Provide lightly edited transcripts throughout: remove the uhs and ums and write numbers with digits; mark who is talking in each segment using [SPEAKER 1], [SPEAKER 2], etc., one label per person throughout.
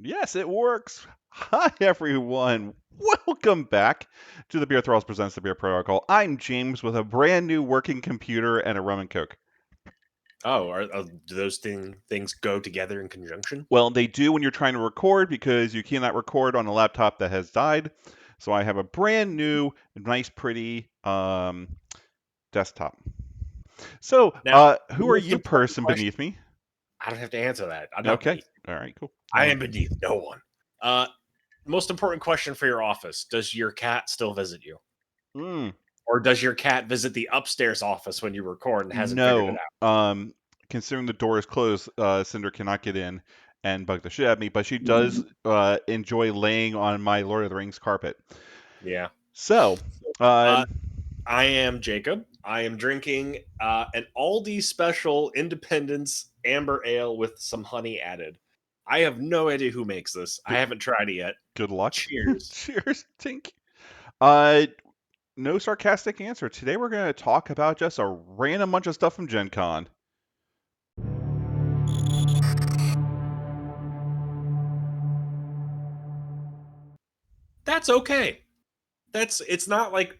[SPEAKER 1] Yes, it works. Hi, everyone. Welcome back to the BeerThralls Presents the Beer Protocol. I'm James with a brand new working computer and a rum and coke.
[SPEAKER 2] Oh, do those things go together in conjunction?
[SPEAKER 1] Well, they do when you're trying to record because you cannot record on a laptop that has died. So I have a brand new, nice, pretty desktop. So,
[SPEAKER 2] Now, the
[SPEAKER 1] who are
[SPEAKER 2] most
[SPEAKER 1] you,
[SPEAKER 2] important
[SPEAKER 1] person
[SPEAKER 2] question.
[SPEAKER 1] beneath me?
[SPEAKER 2] I don't have to answer that. I'm not
[SPEAKER 1] Okay.
[SPEAKER 2] beneath.
[SPEAKER 1] All right, cool.
[SPEAKER 2] I am beneath no one. Uh, Most important question for your office: does your cat still visit you,
[SPEAKER 1] mm,
[SPEAKER 2] or does your cat visit the upstairs office when you record and hasn't figured it
[SPEAKER 1] No,
[SPEAKER 2] out?
[SPEAKER 1] considering the door is closed, Cinder cannot get in and bug the shit out of me, but she does
[SPEAKER 2] Mhm.
[SPEAKER 1] enjoy laying on my Lord of the Rings carpet.
[SPEAKER 2] Yeah.
[SPEAKER 1] So,
[SPEAKER 2] Uh,
[SPEAKER 1] um,
[SPEAKER 2] I am Jacob. I am drinking an Aldi special Independence Amber Ale with some honey added. I have no idea who makes this. I
[SPEAKER 1] good,
[SPEAKER 2] haven't tried it yet.
[SPEAKER 1] good luck.
[SPEAKER 2] Cheers.
[SPEAKER 1] Cheers, Tink. Uh, no sarcastic answer. Today we're going to talk about just a random bunch of stuff from Gen Con.
[SPEAKER 2] That's okay. It's not like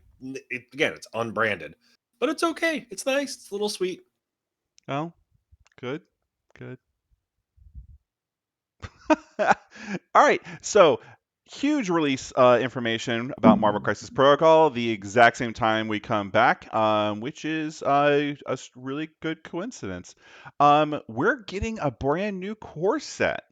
[SPEAKER 2] again, it's unbranded, but it's okay. It's nice. It's a little sweet.
[SPEAKER 1] Oh, good, good. All right, so huge release information about Marvel Crisis Protocol the exact same time we come back, which is really good coincidence. We're getting a brand new core set.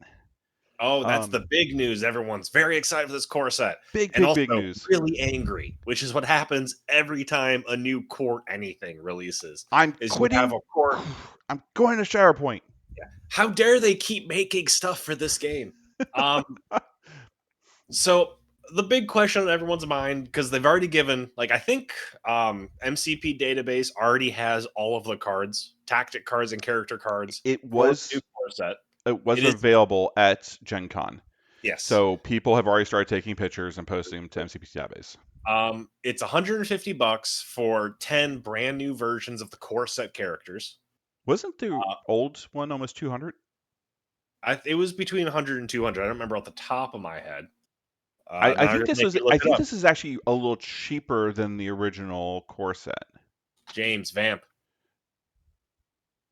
[SPEAKER 2] Oh, that's
[SPEAKER 1] Um,
[SPEAKER 2] the big news. Everyone's very excited for this core set,
[SPEAKER 1] big,
[SPEAKER 2] and
[SPEAKER 1] big, big
[SPEAKER 2] also
[SPEAKER 1] news.
[SPEAKER 2] really angry, which is what happens every time a new core anything releases.
[SPEAKER 1] I'm
[SPEAKER 2] Is you have
[SPEAKER 1] quitting.
[SPEAKER 2] a core.
[SPEAKER 1] I'm going to Shower Point.
[SPEAKER 2] How dare they keep making stuff for this game? Um, so the big question on everyone's mind, because they've already given, like, I think MCP database already has all of the cards, tactic cards and character cards
[SPEAKER 1] It
[SPEAKER 2] for the new
[SPEAKER 1] was
[SPEAKER 2] core set.
[SPEAKER 1] it was
[SPEAKER 2] It is,
[SPEAKER 1] available at Gen Con.
[SPEAKER 2] yes.
[SPEAKER 1] So people have already started taking pictures and posting them to MCP database.
[SPEAKER 2] It's $150 for 10 brand new versions of the core set characters.
[SPEAKER 1] Wasn't the
[SPEAKER 2] Uh,
[SPEAKER 1] old one almost 200?
[SPEAKER 2] it was between 100 and 200. I don't remember off the top of my head.
[SPEAKER 1] I
[SPEAKER 2] Now I'm
[SPEAKER 1] think
[SPEAKER 2] going to
[SPEAKER 1] this
[SPEAKER 2] make
[SPEAKER 1] was
[SPEAKER 2] you look
[SPEAKER 1] I
[SPEAKER 2] it
[SPEAKER 1] think
[SPEAKER 2] up.
[SPEAKER 1] this is actually a little cheaper than the original core set.
[SPEAKER 2] James Vamp.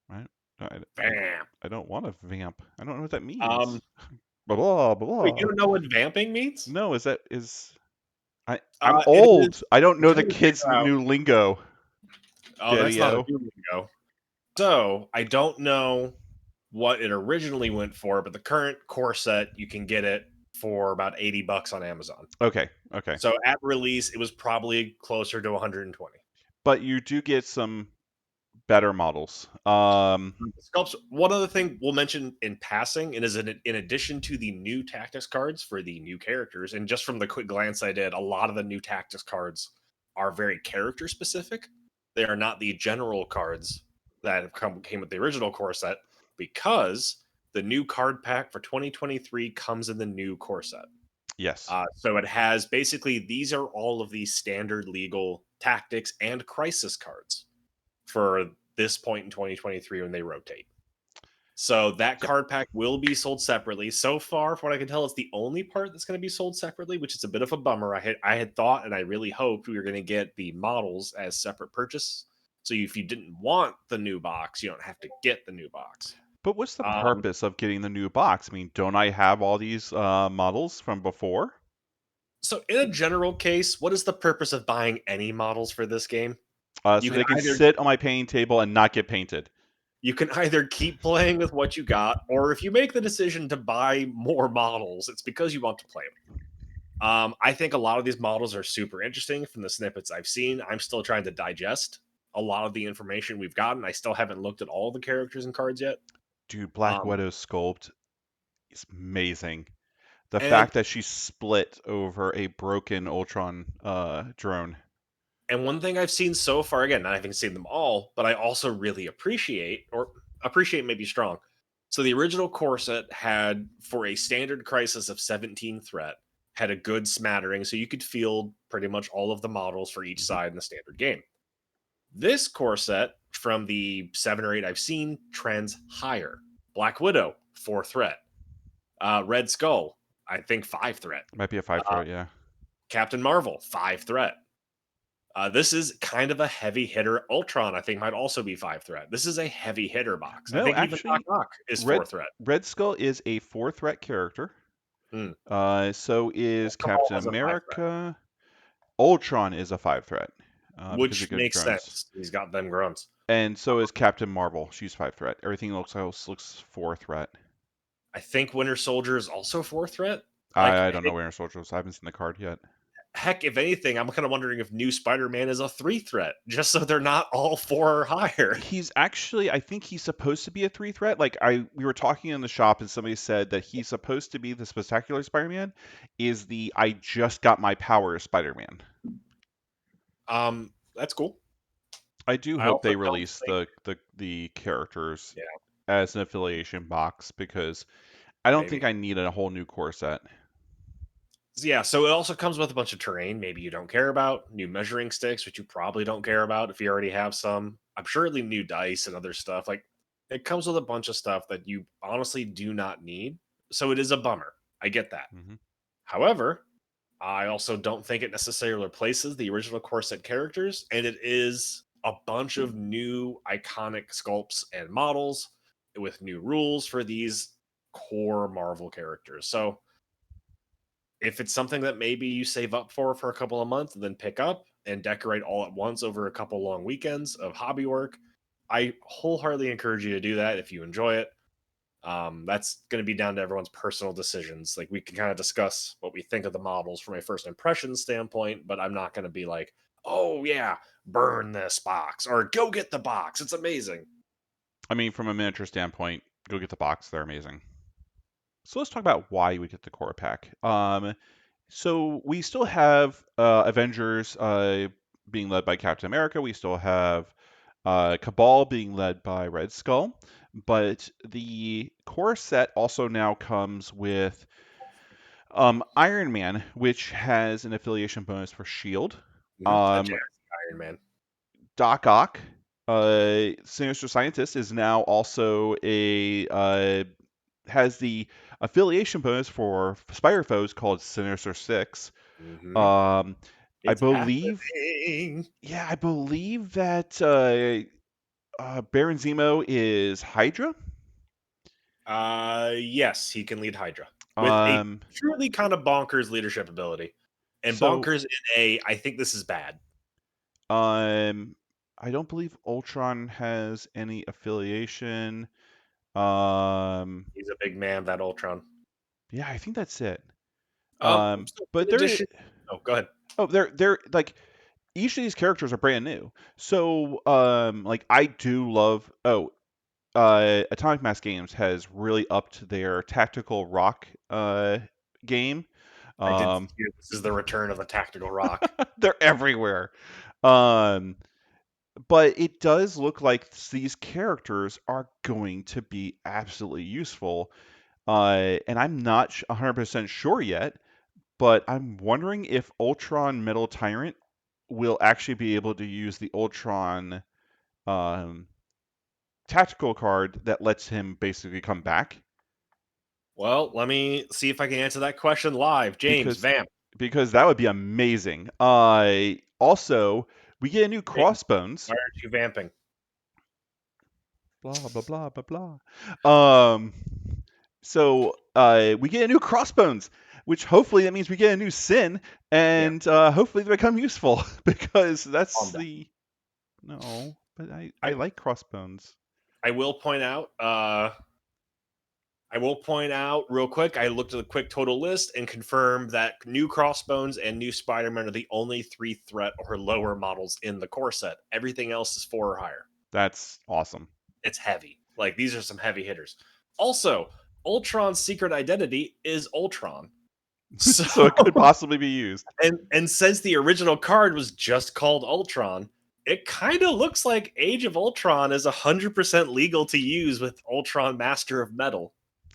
[SPEAKER 1] Right? I, I,
[SPEAKER 2] Vamp.
[SPEAKER 1] I don't want to vamp. I don't know what that
[SPEAKER 2] Um,
[SPEAKER 1] means. Blah blah blah
[SPEAKER 2] Wait,
[SPEAKER 1] blah.
[SPEAKER 2] you don't know what vamping means?
[SPEAKER 1] No, I'm
[SPEAKER 2] It is.
[SPEAKER 1] old. I don't
[SPEAKER 2] I'm
[SPEAKER 1] know the
[SPEAKER 2] trying to
[SPEAKER 1] kids'
[SPEAKER 2] figure out.
[SPEAKER 1] new lingo.
[SPEAKER 2] Oh, that's not a
[SPEAKER 1] Daddy-o.
[SPEAKER 2] new lingo. So I don't know what it originally went for, but the current core set you can get it for about $80 on Amazon.
[SPEAKER 1] Okay, okay.
[SPEAKER 2] So at release, it was probably closer to 120.
[SPEAKER 1] But you do get some better models.
[SPEAKER 2] Sculpts. One other thing we'll mention in passing, and is in addition to the new tactics cards for the new characters, and just from the quick glance I did, a lot of the new tactics cards are very character specific. They are not the general cards that came with the original core set, because the new card pack for 2023 comes in the new core set.
[SPEAKER 1] Yes.
[SPEAKER 2] So it has basically, these are all of the standard legal tactics and crisis cards for this point in 2023 when they rotate. So that
[SPEAKER 1] Yep.
[SPEAKER 2] card pack will be sold separately. So far, from what I can tell, it's the only part that's going to be sold separately, which is a bit of a bummer. I had thought and I really hoped we were going to get the models as separate purchase. So if you didn't want the new box, you don't have to get the new box.
[SPEAKER 1] But what's the
[SPEAKER 2] Um,
[SPEAKER 1] purpose of getting the new box? I mean, don't I have all these models from before?
[SPEAKER 2] so in a general case, what is the purpose of buying any models for this game? You
[SPEAKER 1] So
[SPEAKER 2] can
[SPEAKER 1] they can
[SPEAKER 2] either
[SPEAKER 1] sit on my painting table and not get painted.
[SPEAKER 2] keep playing with what you got, or if you make the decision to buy more models, it's because you want to play them. I think a lot of these models are super interesting from the snippets I've seen. I'm still trying to digest a lot of the information we've gotten. I still haven't looked at all the characters and cards yet.
[SPEAKER 1] Dude, Black
[SPEAKER 2] Um,
[SPEAKER 1] Widow's sculpt is amazing. The
[SPEAKER 2] and
[SPEAKER 1] fact that she's split over a broken Ultron drone.
[SPEAKER 2] and one thing I've seen so far, again, I haven't seen them all, but I also really appreciate, or appreciate maybe strong. So the original core set had, for a standard crisis of 17 threat, had a good smattering, so you could field pretty much all of the models for each
[SPEAKER 1] Mhm.
[SPEAKER 2] side in the standard game. This core set, from the 7 or 8 I've seen, trends higher. Black Widow, 4 threat. Red Skull, I think 5 threat.
[SPEAKER 1] Might be a 5
[SPEAKER 2] Uh,
[SPEAKER 1] threat, yeah.
[SPEAKER 2] Captain Marvel, 5 threat. This is kind of a heavy hitter. Ultron, I think, might also be 5 threat. This is a heavy hitter box. I
[SPEAKER 1] No,
[SPEAKER 2] think even Doc
[SPEAKER 1] actually,
[SPEAKER 2] Ock is
[SPEAKER 1] Red
[SPEAKER 2] 4 threat.
[SPEAKER 1] Red Skull is a 4 threat character.
[SPEAKER 2] Hmm.
[SPEAKER 1] So is
[SPEAKER 2] Cabal
[SPEAKER 1] Captain
[SPEAKER 2] has a 5 threat,
[SPEAKER 1] America. Ultron is a 5 threat because of
[SPEAKER 2] which
[SPEAKER 1] good
[SPEAKER 2] makes
[SPEAKER 1] grunts.
[SPEAKER 2] sense. He's got them grunts.
[SPEAKER 1] And so is Captain Marvel. She's 5 threat. Everything else looks 4 threat.
[SPEAKER 2] I think Winter Soldier is also 4 threat.
[SPEAKER 1] I don't know Winter Soldier, so I haven't seen the card yet.
[SPEAKER 2] Heck, if anything, I'm kind of wondering if new Spider-Man is a 3 threat, just so they're not all 4 or higher.
[SPEAKER 1] He's actually, I think he's supposed to be a 3 threat. Like we were talking in the shop, and somebody said that he's supposed to be the Spectacular Spider-Man. Is the I just got my powers Spider-Man.
[SPEAKER 2] That's cool.
[SPEAKER 1] I do
[SPEAKER 2] I
[SPEAKER 1] hope
[SPEAKER 2] also
[SPEAKER 1] they
[SPEAKER 2] don't
[SPEAKER 1] release
[SPEAKER 2] think,
[SPEAKER 1] the characters
[SPEAKER 2] yeah,
[SPEAKER 1] as an affiliation box because I don't think
[SPEAKER 2] maybe.
[SPEAKER 1] I need a whole new core set.
[SPEAKER 2] Yeah, so it also comes with a bunch of terrain maybe you don't care about, new measuring sticks, which you probably don't care about if you already have some. I'm sure it'll new dice and other stuff. Like, it comes with a bunch of stuff that you honestly do not need. So it is a bummer. I get that.
[SPEAKER 1] Hmm.
[SPEAKER 2] However, I also don't think it necessarily replaces the original core set characters, and it is a bunch of new iconic sculpts and models with new rules for these core Marvel characters. So if it's something that maybe you save up for a couple of months and then pick up and decorate all at once over a couple long weekends of hobby work, I wholeheartedly encourage you to do that if you enjoy it. That's going to be down to everyone's personal decisions. Like, we can kind of discuss what we think of the models from a first impression standpoint, but I'm not going to be like, oh yeah, burn this box or go get the box. It's amazing.
[SPEAKER 1] I mean, from a miniature standpoint, go get the box. They're amazing. So let's talk about why we get the core pack. So we still have Avengers being led by Captain America. We still have Cabal being led by Red Skull. But the core set also now comes with Iron Man, which has an affiliation bonus for Shield.
[SPEAKER 2] A
[SPEAKER 1] Um,
[SPEAKER 2] Jackson Iron Man.
[SPEAKER 1] Doc Ock, Sinister Scientist, is now also a has the affiliation bonus for Spire foes called Sinister Six.
[SPEAKER 2] Mm-hmm.
[SPEAKER 1] Um, I
[SPEAKER 2] It's
[SPEAKER 1] believe,
[SPEAKER 2] happening.
[SPEAKER 1] yeah, I believe that Baron Zemo is Hydra.
[SPEAKER 2] Yes, he can lead Hydra with a
[SPEAKER 1] Um,
[SPEAKER 2] truly kind of bonkers leadership ability. And
[SPEAKER 1] so
[SPEAKER 2] bonkers in a, I think this is bad.
[SPEAKER 1] um, I don't believe Ultron has any affiliation. Um,
[SPEAKER 2] He's a big man, that Ultron.
[SPEAKER 1] yeah, I think that's it.
[SPEAKER 2] So
[SPEAKER 1] But
[SPEAKER 2] in addition, oh, go ahead.
[SPEAKER 1] they're like each of these characters are brand new. So like I do love Atomic Mass Games has really upped their tactical rock game.
[SPEAKER 2] I did
[SPEAKER 1] Um,
[SPEAKER 2] hear this is the return of the tactical rock.
[SPEAKER 1] they're everywhere. Um, but it does look like these characters are going to be absolutely useful. And I'm not 100% sure yet, but I'm wondering if Ultron Metal Tyrant will actually be able to use the Ultron um, tactical card that lets him basically come back
[SPEAKER 2] Well, let me see if I can answer that question live. James,
[SPEAKER 1] because
[SPEAKER 2] vamp.
[SPEAKER 1] that would be amazing. Also, we get a new
[SPEAKER 2] James,
[SPEAKER 1] Crossbones.
[SPEAKER 2] why aren't you vamping?
[SPEAKER 1] Blah blah blah blah blah. We get a new Crossbones, which hopefully that means we get a new Sin,
[SPEAKER 2] Yeah,
[SPEAKER 1] and hopefully they become useful because
[SPEAKER 2] calm
[SPEAKER 1] that's
[SPEAKER 2] down.
[SPEAKER 1] the no. But I
[SPEAKER 2] I,
[SPEAKER 1] like Crossbones.
[SPEAKER 2] I will point out, real quick, I looked at the quick total list and confirmed that new Crossbones and new Spider-Man are the only 3 threat or lower models in the core set. Everything else is 4 or higher.
[SPEAKER 1] That's awesome.
[SPEAKER 2] It's heavy. Like, these are some heavy hitters. Also, Ultron's secret identity is Ultron. So,
[SPEAKER 1] So it could possibly be used.
[SPEAKER 2] and since the original card was just called Ultron, it kind of looks like Age of Ultron is 100% legal to use with Ultron Master of Metal.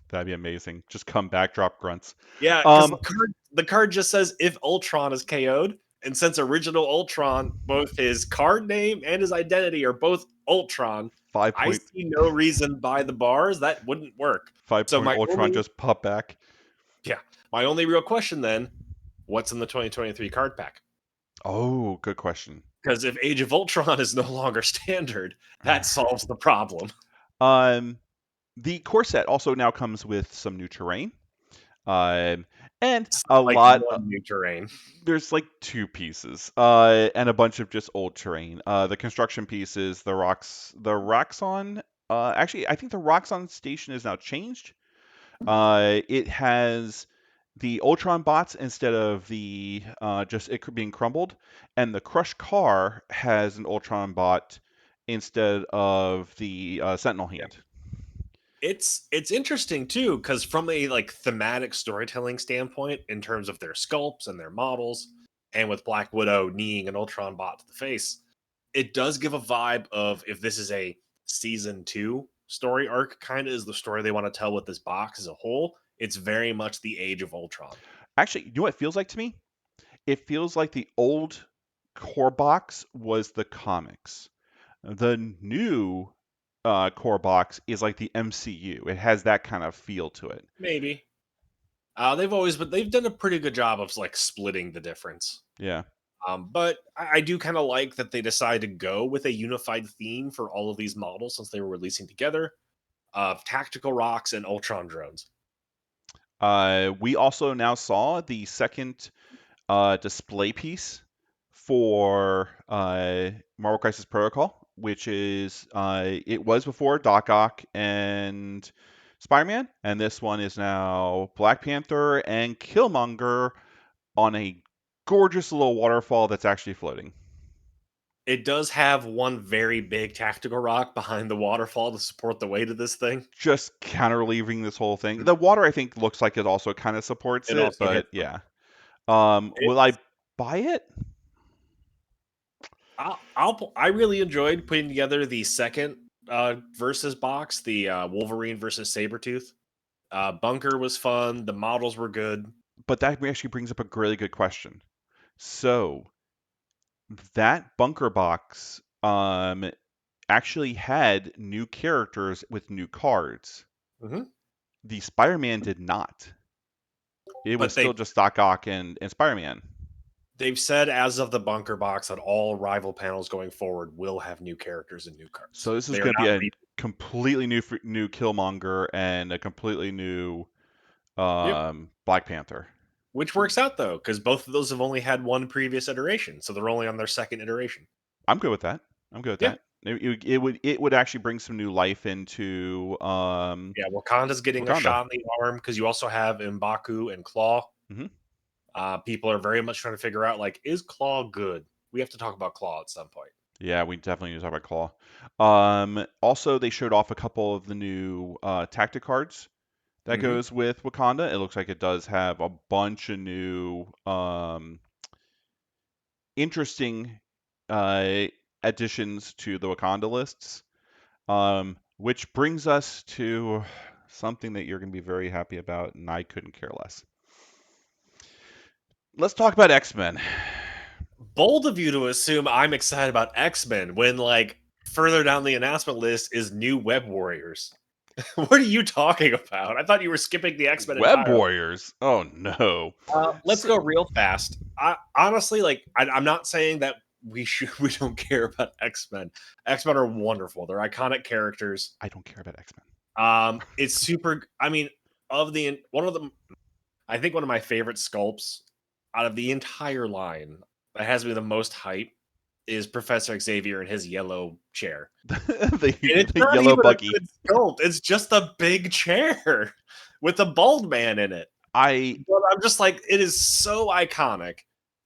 [SPEAKER 1] That'd be amazing. Just come back, drop grunts.
[SPEAKER 2] Yeah, because
[SPEAKER 1] Um,
[SPEAKER 2] the card just says if Ultron is KO'd, And since original Ultron, both his card name and his identity are both Ultron,
[SPEAKER 1] Five
[SPEAKER 2] I
[SPEAKER 1] point
[SPEAKER 2] see no reason by the bars that wouldn't work.
[SPEAKER 1] five
[SPEAKER 2] So
[SPEAKER 1] point
[SPEAKER 2] my
[SPEAKER 1] Ultron
[SPEAKER 2] only
[SPEAKER 1] just pop back.
[SPEAKER 2] yeah, my only real question then, what's in the 2023 card pack?
[SPEAKER 1] Oh, good question.
[SPEAKER 2] Because if Age of Ultron is no longer standard, that solves the problem.
[SPEAKER 1] Um, the core set also now comes with some new terrain. Um, and
[SPEAKER 2] It's
[SPEAKER 1] a
[SPEAKER 2] like
[SPEAKER 1] lot.
[SPEAKER 2] one new terrain.
[SPEAKER 1] There's like two pieces, and a bunch of just old terrain. The construction pieces, the Roxxon. Actually, I think the Roxxon station is now changed. It has the Ultron bots instead of the just it being crumbled, and the Crush car has an Ultron bot instead of the Sentinel hand.
[SPEAKER 2] It's interesting too, because from a like thematic storytelling standpoint, in terms of their sculpts and their models, and with Black Widow kneeing an Ultron bot to the face, it does give a vibe of if this is a season two story arc, kind of is the story they want to tell with this box as a whole. It's very much the Age of Ultron.
[SPEAKER 1] Actually, you know what it feels like to me? It feels like the old core box was the comics. The new core box is like the MCU. It has that kind of feel to it.
[SPEAKER 2] Maybe they've done a pretty good job of like splitting the difference.
[SPEAKER 1] Yeah.
[SPEAKER 2] But I do kind of like that they decided to go with a unified theme for all of these models since they were releasing together of tactical rocks and Ultron drones.
[SPEAKER 1] We also now saw the second display piece for Marvel Crisis Protocol, which is it was before Doc Ock and Spider-Man, and this one is now Black Panther and Killmonger on a gorgeous little waterfall that's actually floating.
[SPEAKER 2] It does have one very big tactical rock behind the waterfall to support the weight of this thing.
[SPEAKER 1] Just counterleaving this whole thing.
[SPEAKER 2] Mhm.
[SPEAKER 1] The water, I think, looks like it also kind of supports
[SPEAKER 2] It
[SPEAKER 1] it,
[SPEAKER 2] also
[SPEAKER 1] but
[SPEAKER 2] hits them.
[SPEAKER 1] yeah. Will I
[SPEAKER 2] It's
[SPEAKER 1] buy it?
[SPEAKER 2] I really enjoyed putting together the second versus box, the Wolverine versus Sabretooth. Bunker was fun. The models were good.
[SPEAKER 1] But that actually brings up a really good question. So that bunker box actually had new characters with new cards.
[SPEAKER 2] Hmm.
[SPEAKER 1] The Spider-Man did not. It was
[SPEAKER 2] But
[SPEAKER 1] still just Doc Ock and Spider-Man.
[SPEAKER 2] they've said as of the bunker box that all rival panels going forward will have new characters and new
[SPEAKER 1] So
[SPEAKER 2] cards.
[SPEAKER 1] this is
[SPEAKER 2] They are
[SPEAKER 1] going to be
[SPEAKER 2] not
[SPEAKER 1] a
[SPEAKER 2] re-
[SPEAKER 1] completely new Killmonger and a completely new
[SPEAKER 2] Yep.
[SPEAKER 1] Black Panther.
[SPEAKER 2] Which works out though, because both of those have only had one previous iteration, so they're only on their second iteration.
[SPEAKER 1] I'm good with that. I'm good with
[SPEAKER 2] Yeah.
[SPEAKER 1] that. It would actually bring some new life into
[SPEAKER 2] Yeah, Wakanda's getting a
[SPEAKER 1] Wakanda.
[SPEAKER 2] shot in the arm because you also have M'Baku and Claw.
[SPEAKER 1] Hmm.
[SPEAKER 2] People are very much trying to figure out like, is Claw good? We have to talk about Claw at some point.
[SPEAKER 1] Yeah, we definitely need to talk about Claw. Also, they showed off a couple of the new tactic cards that
[SPEAKER 2] Hmm.
[SPEAKER 1] goes with Wakanda. It looks like it does have a bunch of new interesting uh, additions to the Wakanda lists, which brings us to something that you're going to be very happy about, and I couldn't care less. Let's talk about X-Men.
[SPEAKER 2] Bold of you to assume I'm excited about X-Men when like further down the announcement list is new Web Warriors. What are you talking about? I thought you were skipping the X Men
[SPEAKER 1] Web
[SPEAKER 2] entirely.
[SPEAKER 1] Warriors. Oh no.
[SPEAKER 2] Let's
[SPEAKER 1] So,
[SPEAKER 2] go real fast. I honestly like. I'm not saying that we should. We don't care about X Men. X Men are wonderful. They're iconic characters.
[SPEAKER 1] I don't care about X-Men.
[SPEAKER 2] It's super. I mean, of the one of them, I think one of my favorite sculpts out of the entire line that has me the most hype is Professor Xavier in his yellow chair. And it's
[SPEAKER 1] The
[SPEAKER 2] not
[SPEAKER 1] yellow
[SPEAKER 2] even a
[SPEAKER 1] buggy.
[SPEAKER 2] good sculpt. It's just a big chair with a bald man in it.
[SPEAKER 1] I
[SPEAKER 2] But I'm just like, it is so iconic.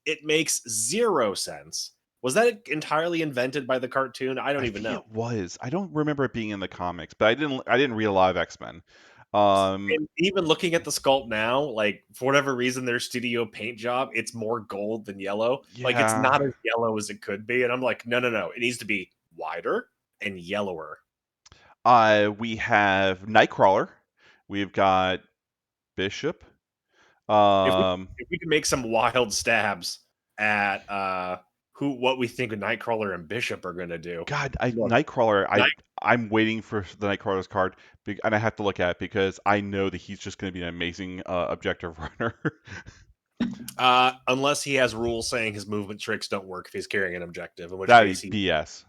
[SPEAKER 2] It makes zero sense. Was that entirely invented by the cartoon? I don't
[SPEAKER 1] I
[SPEAKER 2] even
[SPEAKER 1] think
[SPEAKER 2] know.
[SPEAKER 1] it was. I don't remember it being in the comics, but I didn't read a lot of X-Men. Um
[SPEAKER 2] And even looking at the sculpt now, like for whatever reason, their studio paint job, it's more gold than yellow. Like it's
[SPEAKER 1] yeah.
[SPEAKER 2] not as yellow as it could be. And I'm like, no, no, no. It needs to be wider and yellower.
[SPEAKER 1] We have Nightcrawler. We've got Bishop.
[SPEAKER 2] If we
[SPEAKER 1] Um
[SPEAKER 2] if we can make some wild stabs, at what we think Nightcrawler and Bishop are gonna do.
[SPEAKER 1] God,
[SPEAKER 2] Look,
[SPEAKER 1] Nightcrawler.
[SPEAKER 2] Night,
[SPEAKER 1] I'm waiting for the Nightcrawler's card, and I have to look at it because I know that he's just going to be an amazing objective runner.
[SPEAKER 2] unless he has rules saying his movement tricks don't work if he's carrying an objective, in which case
[SPEAKER 1] That'd be BS.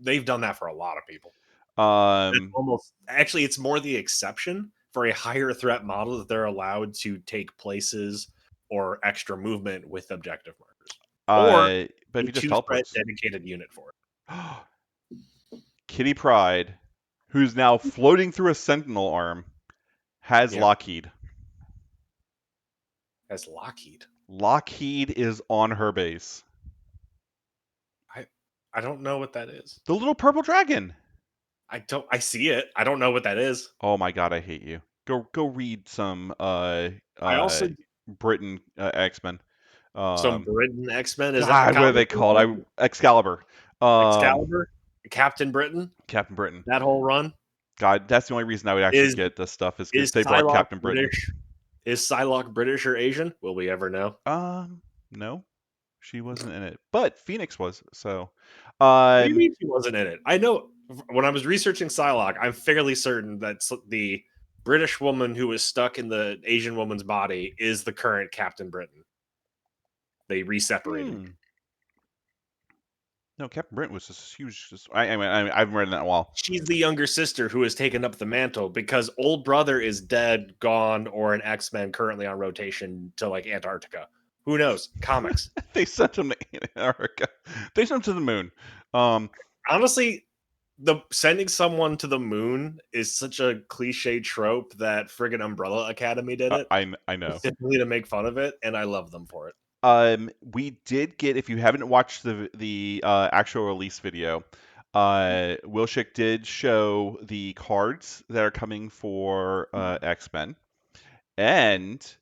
[SPEAKER 2] they've done that for a lot of people. It's
[SPEAKER 1] Um,
[SPEAKER 2] almost actually it's more the exception for a higher threat model that they're allowed to take places or extra movement with objective markers, or
[SPEAKER 1] but if
[SPEAKER 2] a
[SPEAKER 1] he just
[SPEAKER 2] 2 threat
[SPEAKER 1] teleports,
[SPEAKER 2] dedicated unit for it.
[SPEAKER 1] Kitty Pride, who's now floating through a Sentinel arm, has
[SPEAKER 2] Yeah,
[SPEAKER 1] Lockheed.
[SPEAKER 2] as Lockheed.
[SPEAKER 1] Lockheed is on her base.
[SPEAKER 2] I I don't know what that is.
[SPEAKER 1] The little purple dragon.
[SPEAKER 2] I see it. I don't know what that is.
[SPEAKER 1] Oh my god, I hate you. Go read some
[SPEAKER 2] I also
[SPEAKER 1] Britain X-Men.
[SPEAKER 2] some
[SPEAKER 1] Um,
[SPEAKER 2] Britain X-Men. Is that the
[SPEAKER 1] God, what are
[SPEAKER 2] comic
[SPEAKER 1] they called? Excalibur.
[SPEAKER 2] Excalibur? Captain Britain?
[SPEAKER 1] Captain Britain.
[SPEAKER 2] That whole run?
[SPEAKER 1] God, that's the only reason I would actually
[SPEAKER 2] Is
[SPEAKER 1] get this stuff is because
[SPEAKER 2] is
[SPEAKER 1] they brought
[SPEAKER 2] Psylocke
[SPEAKER 1] Captain Britain.
[SPEAKER 2] British? Is Psylocke British or Asian? Will we ever know?
[SPEAKER 1] No, she wasn't in it, but Phoenix was. So,
[SPEAKER 2] What do you
[SPEAKER 1] um,
[SPEAKER 2] mean she wasn't in it? I know when I was researching Psylocke, I'm fairly certain that the British woman who was stuck in the Asian woman's body is the current Captain Britain. They reseparated.
[SPEAKER 1] hmm. No, Captain Britain was just huge. I haven't read that in a while.
[SPEAKER 2] She's the younger sister who has taken up the mantle because old brother is dead, gone, or an X-Men currently on rotation to like Antarctica. Who knows? Comics.
[SPEAKER 1] They sent him to Antarctica. They sent him to the moon. Um,
[SPEAKER 2] Honestly, the sending someone to the moon is such a cliche trope that friggin' Umbrella Academy did it
[SPEAKER 1] I know.
[SPEAKER 2] simply to make fun of it, and I love them for it.
[SPEAKER 1] We did get, if you haven't watched the actual release video, Wilshik did show the cards that are coming for X-Men, and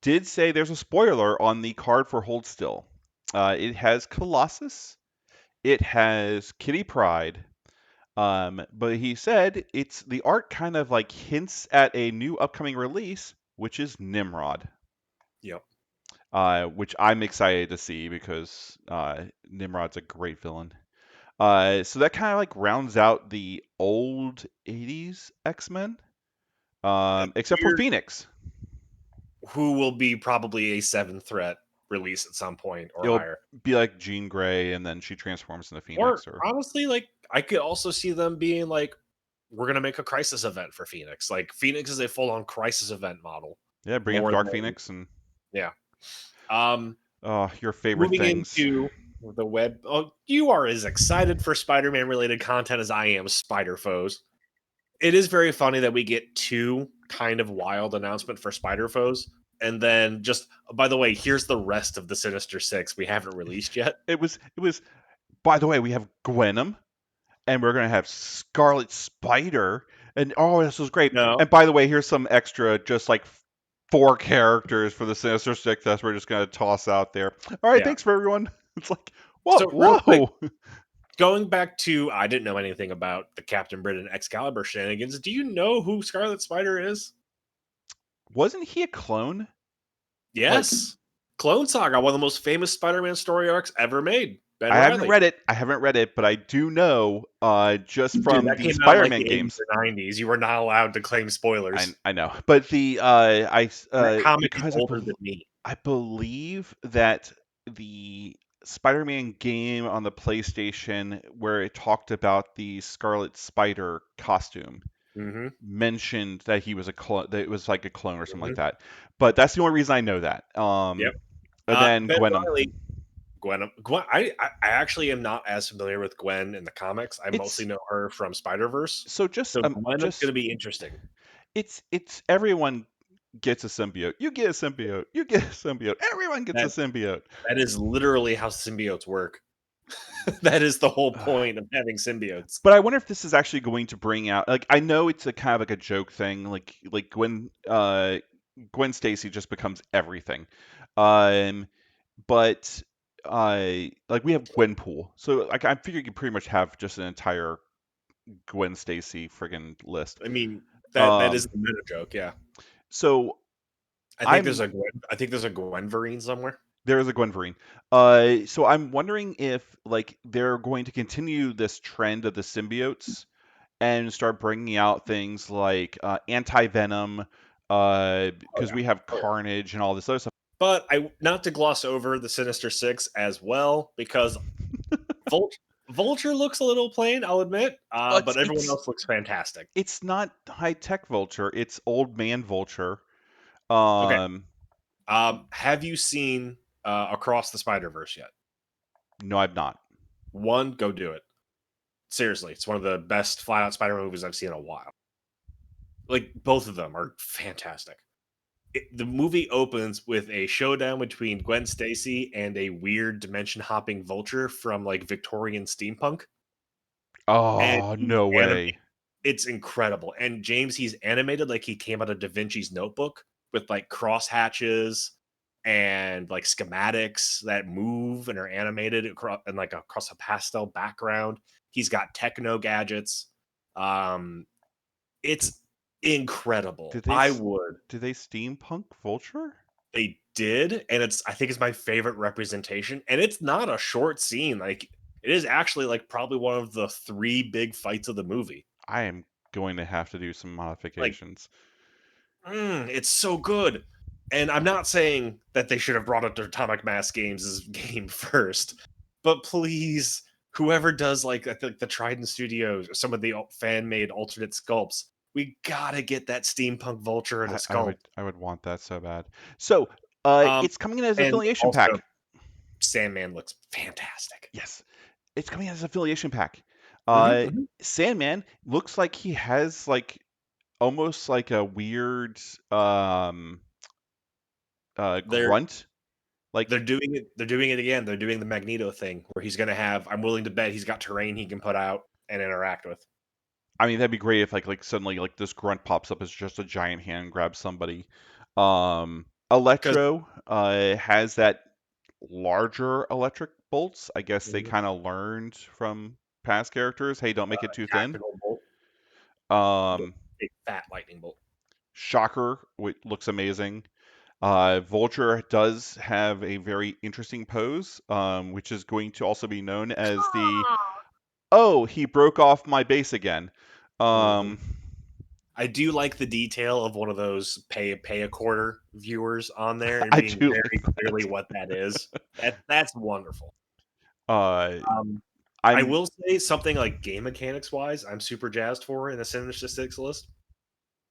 [SPEAKER 1] did say there's a spoiler on the card for Hold Still. It has Colossus, it has Kitty Pride, but he said it's the art kind of like hints at a new upcoming release, which is Nimrod.
[SPEAKER 2] Yep.
[SPEAKER 1] Which I'm excited to see because Nimrod's a great villain. So that kind of like rounds out the old '80s X-Men, except for
[SPEAKER 2] Weird.
[SPEAKER 1] Phoenix.
[SPEAKER 2] Who will be probably a 7 threat release at some point or
[SPEAKER 1] It'll
[SPEAKER 2] higher.
[SPEAKER 1] be like Jean Grey, and then she transforms into
[SPEAKER 2] Or
[SPEAKER 1] Phoenix, or
[SPEAKER 2] honestly, like I could also see them being like, we're gonna make a crisis event for Phoenix. Like Phoenix is a full-on crisis event model.
[SPEAKER 1] yeah, bring up
[SPEAKER 2] More
[SPEAKER 1] Dark
[SPEAKER 2] than
[SPEAKER 1] Phoenix and
[SPEAKER 2] yeah. Um
[SPEAKER 1] your favorite
[SPEAKER 2] moving
[SPEAKER 1] things.
[SPEAKER 2] into the web. Oh, you are as excited for Spider-Man related content as I am Spider Foes. It is very funny that we get 2 kind of wild announcement for Spider Foes, and then just by the way, here's the rest of the Sinister Six we haven't released yet.
[SPEAKER 1] It was. By the way, we have Gwenom, and we're gonna have Scarlet Spider, and oh, this was great.
[SPEAKER 2] No,
[SPEAKER 1] And by the way, here's some extra, just like 4 characters for the Sinister Six that we're just gonna toss out there. All right,
[SPEAKER 2] yeah.
[SPEAKER 1] thanks for everyone. It's like, whoa,
[SPEAKER 2] So real quick,
[SPEAKER 1] whoa.
[SPEAKER 2] going back to I didn't know anything about the Captain Britain Excalibur shenanigans. Do you know who Scarlet Spider is?
[SPEAKER 1] Wasn't he a clone? Like,
[SPEAKER 2] Yes. Clone Saga, one of the most famous Spider-Man story arcs ever made. Ben
[SPEAKER 1] I haven't
[SPEAKER 2] Riley.
[SPEAKER 1] read it. I haven't read it, but I do know, just
[SPEAKER 2] Dude,
[SPEAKER 1] from
[SPEAKER 2] that
[SPEAKER 1] the
[SPEAKER 2] came out in like
[SPEAKER 1] Spider-Man
[SPEAKER 2] the 80s
[SPEAKER 1] games.
[SPEAKER 2] or 90s. You were not allowed to claim spoilers.
[SPEAKER 1] I know, but
[SPEAKER 2] That comic is
[SPEAKER 1] because
[SPEAKER 2] older than me.
[SPEAKER 1] I believe that the Spider-Man game on the PlayStation, where it talked about the Scarlet Spider costume,
[SPEAKER 2] Mm-hmm.
[SPEAKER 1] mentioned that he was a clone, that it was like a clone or something
[SPEAKER 2] Mm-hmm.
[SPEAKER 1] like that. But that's the only reason I know that.
[SPEAKER 2] Yep.
[SPEAKER 1] And then
[SPEAKER 2] Ben
[SPEAKER 1] Gwenom.
[SPEAKER 2] Riley, Gwen. I actually am not as familiar with Gwen in the comics. I mostly
[SPEAKER 1] It's
[SPEAKER 2] know her from Spider Verse.
[SPEAKER 1] so
[SPEAKER 2] So Gwen's going to be interesting.
[SPEAKER 1] it's everyone gets a symbiote. You get a symbiote. You get a symbiote. Everyone gets a
[SPEAKER 2] That
[SPEAKER 1] symbiote.
[SPEAKER 2] that is literally how symbiotes work. That is the whole point of having symbiotes.
[SPEAKER 1] But I wonder if this is actually going to bring out, like, I know it's a kind of like a joke thing, like Gwen Stacy just becomes everything. Um but like we have Gwenpool. So like I figure you can pretty much have just an entire Gwen Stacy friggin' list.
[SPEAKER 2] I mean, that is
[SPEAKER 1] Um
[SPEAKER 2] the meta joke. Yeah,
[SPEAKER 1] so
[SPEAKER 2] I think there's
[SPEAKER 1] I'm
[SPEAKER 2] a Gwen. I think there's a Gwenverine somewhere.
[SPEAKER 1] There is a Gwenverine. So I'm wondering if like they're going to continue this trend of the symbiotes and start bringing out things like anti-venom,
[SPEAKER 2] Oh
[SPEAKER 1] because
[SPEAKER 2] yeah.
[SPEAKER 1] we have
[SPEAKER 2] Oh yeah.
[SPEAKER 1] Carnage and all this other stuff.
[SPEAKER 2] But I not to gloss over the Sinister Six as well, because Vulture, Vulture looks a little plain, I'll admit,
[SPEAKER 1] Well,
[SPEAKER 2] but everyone else looks fantastic.
[SPEAKER 1] it's not high-tech Vulture. It's old man Vulture.
[SPEAKER 2] Okay,
[SPEAKER 1] Um,
[SPEAKER 2] have you seen Across the Spider Verse yet?
[SPEAKER 1] no, I'm not.
[SPEAKER 2] One, go do it. Seriously, it's one of the best flat out Spider movies I've seen in a while. Like both of them are fantastic. The movie opens with a showdown between Gwen Stacy and a weird dimension hopping vulture from like Victorian steampunk, and
[SPEAKER 1] Oh,
[SPEAKER 2] he's
[SPEAKER 1] no
[SPEAKER 2] animated.
[SPEAKER 1] way.
[SPEAKER 2] It's incredible. And James, he's animated like he came out of Da Vinci's Notebook with like cross hatches and like schematics that move and are animated across and like across a pastel background. He's got techno gadgets. Um, it's incredible.
[SPEAKER 1] Did they
[SPEAKER 2] I
[SPEAKER 1] s-
[SPEAKER 2] would.
[SPEAKER 1] did they steampunk Vulture?
[SPEAKER 2] They did, and it's I think it's my favorite representation. And it's not a short scene. Like it is actually like probably one of the three big fights of the movie.
[SPEAKER 1] I am going to have to do some
[SPEAKER 2] Like
[SPEAKER 1] modifications.
[SPEAKER 2] it's so good. And I'm not saying that they should have brought up the Atomic Mass Games' game first, but please, whoever does like I think the Trident Studios, or some of the fan made alternate sculpts, we gotta get that steampunk vulture in a sculpt.
[SPEAKER 1] I would want that so bad. So,
[SPEAKER 2] Um,
[SPEAKER 1] it's coming in as
[SPEAKER 2] and
[SPEAKER 1] affiliation
[SPEAKER 2] also
[SPEAKER 1] pack.
[SPEAKER 2] Sandman looks fantastic.
[SPEAKER 1] Yes, it's coming as affiliation pack.
[SPEAKER 2] Hmm,
[SPEAKER 1] Uh,
[SPEAKER 2] hmm.
[SPEAKER 1] Sandman looks like he has like almost like a weird um
[SPEAKER 2] They're
[SPEAKER 1] grunt. Like,
[SPEAKER 2] they're doing it. They're doing it again. They're doing the Magneto thing where he's gonna have. I'm willing to bet he's got terrain he can put out and interact with.
[SPEAKER 1] I mean, that'd be great if like suddenly like this grunt pops up as just a giant hand grabs somebody.
[SPEAKER 2] Because
[SPEAKER 1] Electro has that larger electric bolts. I guess they kind of learned from past characters. Hey, don't make it too thin.
[SPEAKER 2] tactical bolt, the
[SPEAKER 1] Um,
[SPEAKER 2] big fat lightning bolt.
[SPEAKER 1] Shocker, which looks amazing. Vulture does have a very interesting pose, which is going to also be known as the "Oh, he broke off my base again."
[SPEAKER 2] Mhm.
[SPEAKER 1] Um,
[SPEAKER 2] I do like the detail of one of those pay a quarter viewers on there and
[SPEAKER 1] I
[SPEAKER 2] being
[SPEAKER 1] do
[SPEAKER 2] very
[SPEAKER 1] like
[SPEAKER 2] clearly
[SPEAKER 1] that.
[SPEAKER 2] what that is. That's wonderful.
[SPEAKER 1] Uh,
[SPEAKER 2] Um, I
[SPEAKER 1] I'm
[SPEAKER 2] will say something like game mechanics wise, I'm super jazzed for in the Sinister Six list,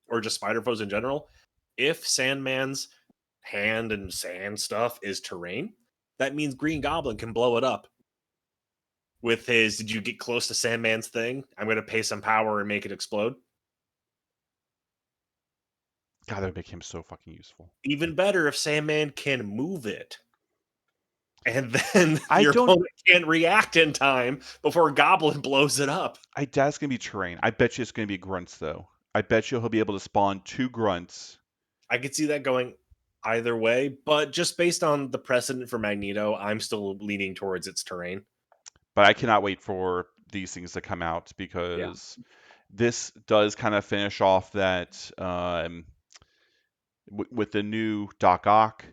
[SPEAKER 2] or just Spider Foes in general. If Sandman's hand and sand stuff is terrain, that means Green Goblin can blow it up with his. Did you get close to Sandman's thing? I'm going to pay some power and make it explode.
[SPEAKER 1] God, that would make him so fucking useful.
[SPEAKER 2] Even better if Sandman can move it. And then
[SPEAKER 1] I
[SPEAKER 2] your
[SPEAKER 1] don't.
[SPEAKER 2] opponent can't react in time before Goblin blows it up.
[SPEAKER 1] I doubt it's gonna be terrain. I bet you it's gonna be grunts though. I bet you he'll be able to spawn two grunts.
[SPEAKER 2] I could see that going either way, but just based on the precedent for Magneto, I'm still leaning towards its terrain.
[SPEAKER 1] But I cannot wait for these things to come out
[SPEAKER 2] Yeah.
[SPEAKER 1] because this does kind of finish off that with the new Doc Ock,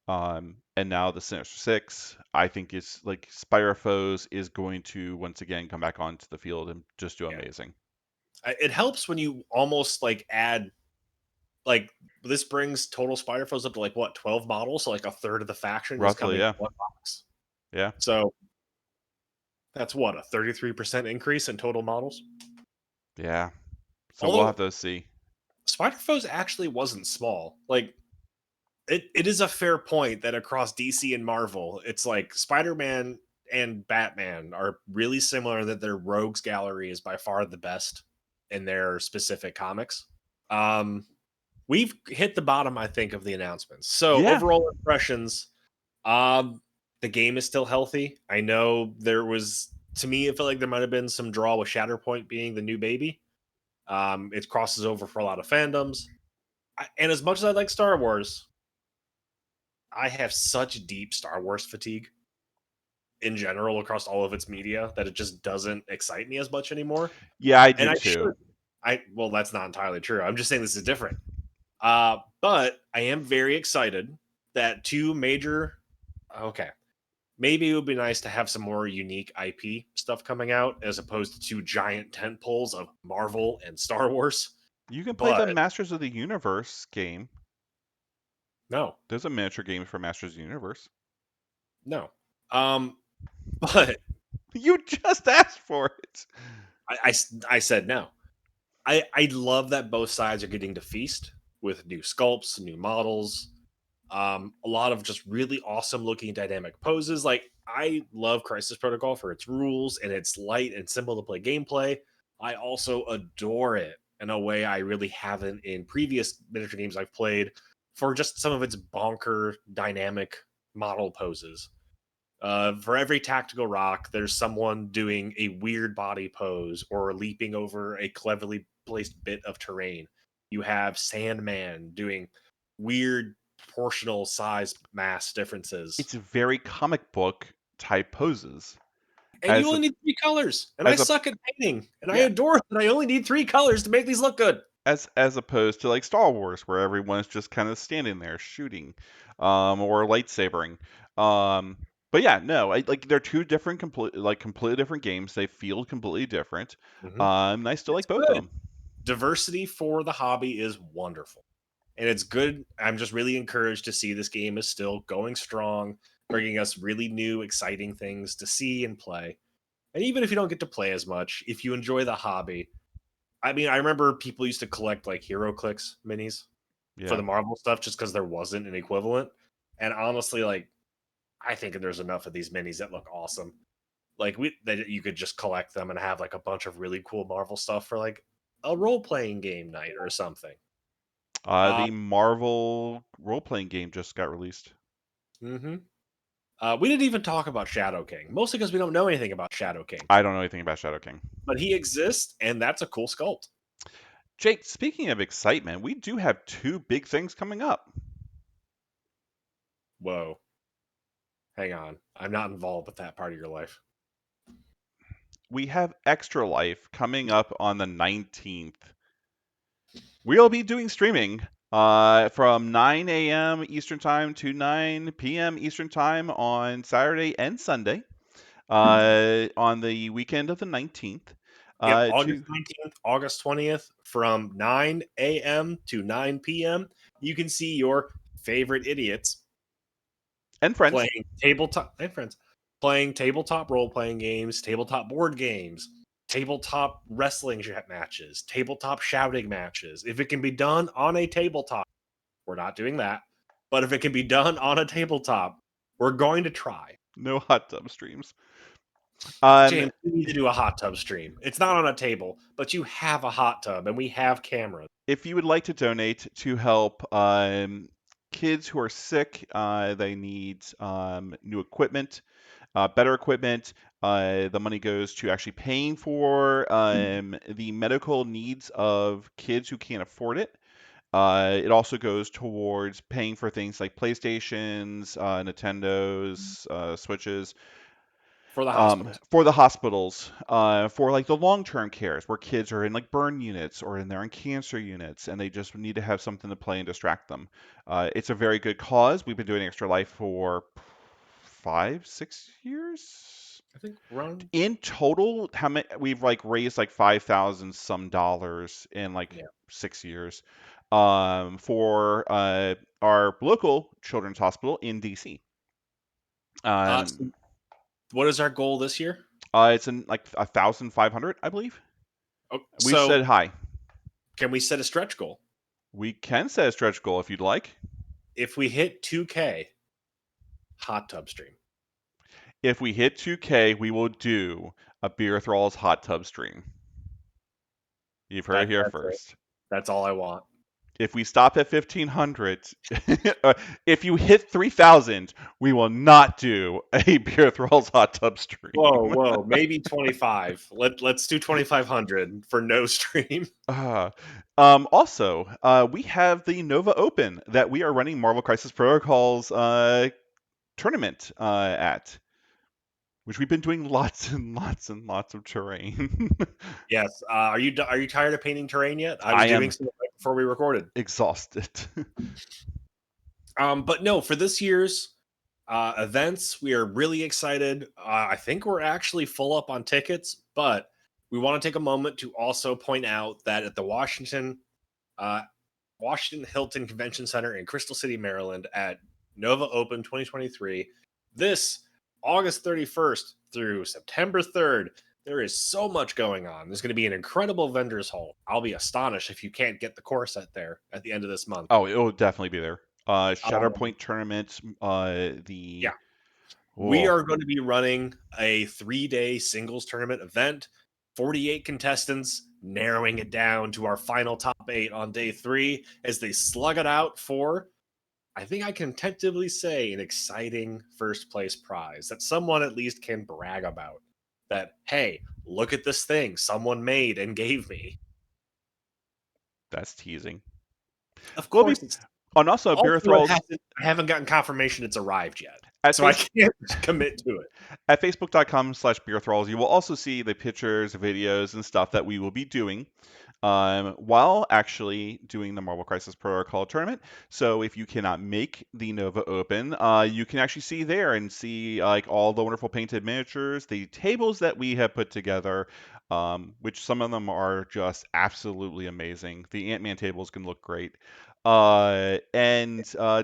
[SPEAKER 1] and now the Sinister Six. I think it's like Spyro Foes is going to once again come back onto the field and just do
[SPEAKER 2] Yeah.
[SPEAKER 1] amazing.
[SPEAKER 2] It helps when you almost like add like this brings total Spider Foes up to like what 12 models, so like a third of the faction just
[SPEAKER 1] Roughly,
[SPEAKER 2] coming in
[SPEAKER 1] yeah,
[SPEAKER 2] one box.
[SPEAKER 1] yeah,
[SPEAKER 2] So that's what a 33% increase in total models.
[SPEAKER 1] yeah. So we'll have
[SPEAKER 2] Although
[SPEAKER 1] to see.
[SPEAKER 2] Spider Foes actually wasn't small. Like it is a fair point that across DC and Marvel, it's like Spider-Man and Batman are really similar that their rogues gallery is by far the best in their specific comics. Um we've hit the bottom, I think, of the announcements. So
[SPEAKER 1] Yeah,
[SPEAKER 2] overall impressions, the game is still healthy. I know there was to me, it felt like there might have been some draw with Shatterpoint being the new baby. It crosses over for a lot of fandoms. And as much as I like Star Wars, I have such deep Star Wars fatigue in general across all of its media that it just doesn't excite me as much anymore.
[SPEAKER 1] yeah, I
[SPEAKER 2] And
[SPEAKER 1] do too.
[SPEAKER 2] well, that's not entirely true. I'm just saying this is different. But I am very excited that two major Okay. Maybe it would be nice to have some more unique IP stuff coming out as opposed to two giant tent poles of Marvel and Star Wars.
[SPEAKER 1] You can play
[SPEAKER 2] But
[SPEAKER 1] the Masters of the Universe game.
[SPEAKER 2] no,
[SPEAKER 1] There's a miniature game for Masters of the Universe.
[SPEAKER 2] no. But
[SPEAKER 1] You just asked for it.
[SPEAKER 2] I said no. I love that both sides are getting to feast with new sculpts, new models, a lot of just really awesome looking dynamic poses. Like I love Crisis Protocol for its rules and its light and simple to play gameplay. I also adore it in a way I really haven't in previous miniature games I've played for just some of its bonker dynamic model poses. For every tactical rock, there's someone doing a weird body pose or leaping over a cleverly placed bit of terrain. You have Sandman doing weird proportional size mass differences.
[SPEAKER 1] It's very comic book type poses.
[SPEAKER 2] And you
[SPEAKER 1] As
[SPEAKER 2] only
[SPEAKER 1] a
[SPEAKER 2] need three colors. And I
[SPEAKER 1] as a
[SPEAKER 2] suck at painting. And I
[SPEAKER 1] yeah,
[SPEAKER 2] adore that I only need three colors to make these look good.
[SPEAKER 1] as opposed to like Star Wars, where everyone's just kind of standing there shooting, or lightsabering. Um, but yeah, no, like they're two different, completely different games. They feel completely different.
[SPEAKER 2] Mhm.
[SPEAKER 1] And I still
[SPEAKER 2] It's
[SPEAKER 1] like both of
[SPEAKER 2] good.
[SPEAKER 1] them.
[SPEAKER 2] Diversity for the hobby is wonderful. And it's good. I'm just really encouraged to see this game is still going strong, bringing us really new, exciting things to see and play. And even if you don't get to play as much, if you enjoy the hobby, I mean, I remember people used to collect like Hero Clicks minis for
[SPEAKER 1] Yeah.
[SPEAKER 2] the Marvel stuff just because there wasn't an equivalent. And honestly, like, I think there's enough of these minis that look awesome. Like, that you could just collect them and have like a bunch of really cool Marvel stuff for like a role playing game night or something. Uh,
[SPEAKER 1] The Marvel role-playing game just got released.
[SPEAKER 2] mhm. We didn't even talk about Shadow King, mostly because we don't know anything about Shadow King.
[SPEAKER 1] I don't know anything about Shadow King.
[SPEAKER 2] But he exists, and that's a cool sculpt.
[SPEAKER 1] Jake, speaking of excitement, we do have two big things coming up.
[SPEAKER 2] Whoa, hang on, I'm not involved with that part of your life.
[SPEAKER 1] We have Extra Life coming up on the 19th. We'll be doing streaming from 9 a.m. Eastern Time to 9 p.m. Eastern Time on Saturday and Sunday on the weekend of the 19th.
[SPEAKER 2] Yep, August
[SPEAKER 1] To
[SPEAKER 2] 19th, August 20th, from 9 a.m. to 9 p.m. You can see your favorite idiots
[SPEAKER 1] and friends.
[SPEAKER 2] playing tabletop and friends playing tabletop role playing games, tabletop board games, tabletop wrestling matches, tabletop shouting matches. If it can be done on a tabletop, we're not doing that. But if it can be done on a tabletop, we're going to try.
[SPEAKER 1] No hot tub streams. Um,
[SPEAKER 2] James, we need to do a hot tub stream. It's not on a table, but you have a hot tub and we have cameras.
[SPEAKER 1] if you would like to donate to help kids who are sick, they need new equipment, better equipment. The money goes to actually paying for the medical needs of kids who can't afford it. It also goes towards paying for things like PlayStations, Nintendos, Switches,
[SPEAKER 2] For the hospitals.
[SPEAKER 1] for the hospitals, for like the long-term cares where kids are in like burn units or they're in cancer units and they just need to have something to play and distract them. It's a very good cause. We've been doing Extra Life for 5, 6 years.
[SPEAKER 2] I think run.
[SPEAKER 1] In total, how many we've like raised like 5,000 some dollars in like
[SPEAKER 2] Yeah.
[SPEAKER 1] 6 years for our local children's hospital in DC. Um,
[SPEAKER 2] So what is our goal this year?
[SPEAKER 1] it's in like 1,500, I believe.
[SPEAKER 2] Oh,
[SPEAKER 1] We said
[SPEAKER 2] so
[SPEAKER 1] hi.
[SPEAKER 2] can we set a stretch goal?
[SPEAKER 1] We can set a stretch goal if you'd like.
[SPEAKER 2] If we hit 2K, hot tub stream.
[SPEAKER 1] If we hit 2K, we will do a BeerThralls hot tub stream. You've heard it here
[SPEAKER 2] That's it.
[SPEAKER 1] first.
[SPEAKER 2] That's all I want.
[SPEAKER 1] If we stop at 1,500, if you hit 3,000, we will not do a BeerThralls hot tub
[SPEAKER 2] Whoa,
[SPEAKER 1] stream.
[SPEAKER 2] whoa, maybe 25. Let's do 2,500 for no stream.
[SPEAKER 1] Uh, also, we have the Nova Open that we are running Marvel Crisis Protocols tournament at, which we've been doing lots and lots and lots of terrain.
[SPEAKER 2] Yes. Are you tired of painting terrain yet? I was
[SPEAKER 1] I
[SPEAKER 2] doing
[SPEAKER 1] am
[SPEAKER 2] some right before we recorded.
[SPEAKER 1] exhausted.
[SPEAKER 2] But no, for this year's Events, we are really excited. I think we're actually full up on tickets, but we want to take a moment to also point out that at the uh, Washington Hilton Convention Center in Crystal City, Maryland, at Nova Open 2023, this August 31st through September 3rd, there is so much going on. There's going to be an incredible vendors hall. I'll be astonished if you can't get the core set there at the end of this month.
[SPEAKER 1] Oh, it will definitely be there.
[SPEAKER 2] Um,
[SPEAKER 1] Shatterpoint tournament. The
[SPEAKER 2] yeah, we
[SPEAKER 1] oh
[SPEAKER 2] are going to be running a 3-day singles tournament event, 48 contestants, narrowing it down to our final top 8 on day 3 as they slug it out for, I think I can tentatively say, an exciting first place prize that someone at least can brag about. That, hey, look at this thing someone made and gave me.
[SPEAKER 1] that's teasing.
[SPEAKER 2] Of
[SPEAKER 1] We'll be
[SPEAKER 2] course, it's
[SPEAKER 1] and also
[SPEAKER 2] also,
[SPEAKER 1] BeerThralls
[SPEAKER 2] I haven't gotten confirmation it's arrived yet.
[SPEAKER 1] at
[SPEAKER 2] So I
[SPEAKER 1] face
[SPEAKER 2] can't commit to it.
[SPEAKER 1] at facebook.com/BeerThralls. You will also see the pictures, videos, and stuff that we will be doing while actually doing the Marvel Crisis Protocol tournament. So if you cannot make the Nova Open, you can actually see there and see like all the wonderful painted miniatures, the tables that we have put together, which some of them are just absolutely amazing. The Ant-Man tables can look great. And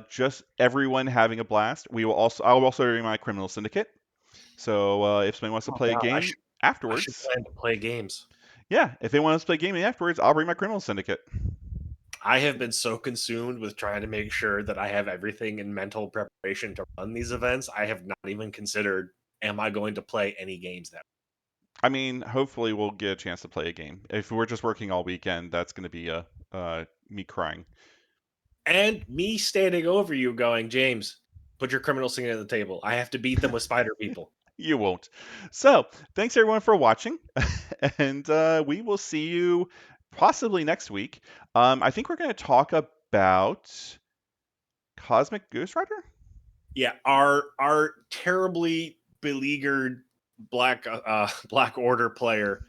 [SPEAKER 1] just everyone having a blast. I will also bring my Criminal Syndicate. So if somebody wants to
[SPEAKER 2] Oh
[SPEAKER 1] play a
[SPEAKER 2] god,
[SPEAKER 1] game
[SPEAKER 2] I should
[SPEAKER 1] afterwards,
[SPEAKER 2] plan to play games.
[SPEAKER 1] yeah, if they want us to play gaming afterwards, I'll bring my Criminal Syndicate.
[SPEAKER 2] I have been so consumed with trying to make sure that I have everything in mental preparation to run these events. I have not even considered, am I going to play any games that.
[SPEAKER 1] I mean, hopefully we'll get a chance to play a game. If we're just working all weekend, that's going to be me crying.
[SPEAKER 2] And me standing over you going, James, put your criminal singing at the table. I have to beat them with spider people.
[SPEAKER 1] You won't. So thanks everyone for watching, and we will see you possibly next week. I think we're going to talk about Cosmic Ghost Rider.
[SPEAKER 2] Yeah, our terribly beleaguered Black Order player.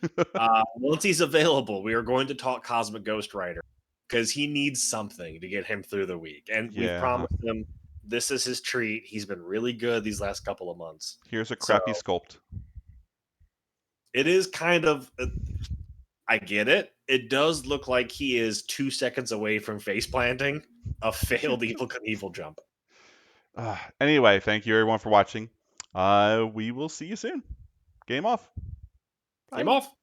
[SPEAKER 2] Once he's available, we are going to talk Cosmic Ghost Rider because he needs something to get him through the week, and we've
[SPEAKER 1] Yeah.
[SPEAKER 2] promised him this is his treat. He's been really good these last couple of months,
[SPEAKER 1] Here's a
[SPEAKER 2] so
[SPEAKER 1] crappy sculpt.
[SPEAKER 2] it is kind of. I get it. It does look like he is 2 seconds away from face planting a failed Evil Knievel jump.
[SPEAKER 1] Anyway, thank you everyone for watching. We will see you soon. Game off.
[SPEAKER 2] Game
[SPEAKER 1] Bye.
[SPEAKER 2] off.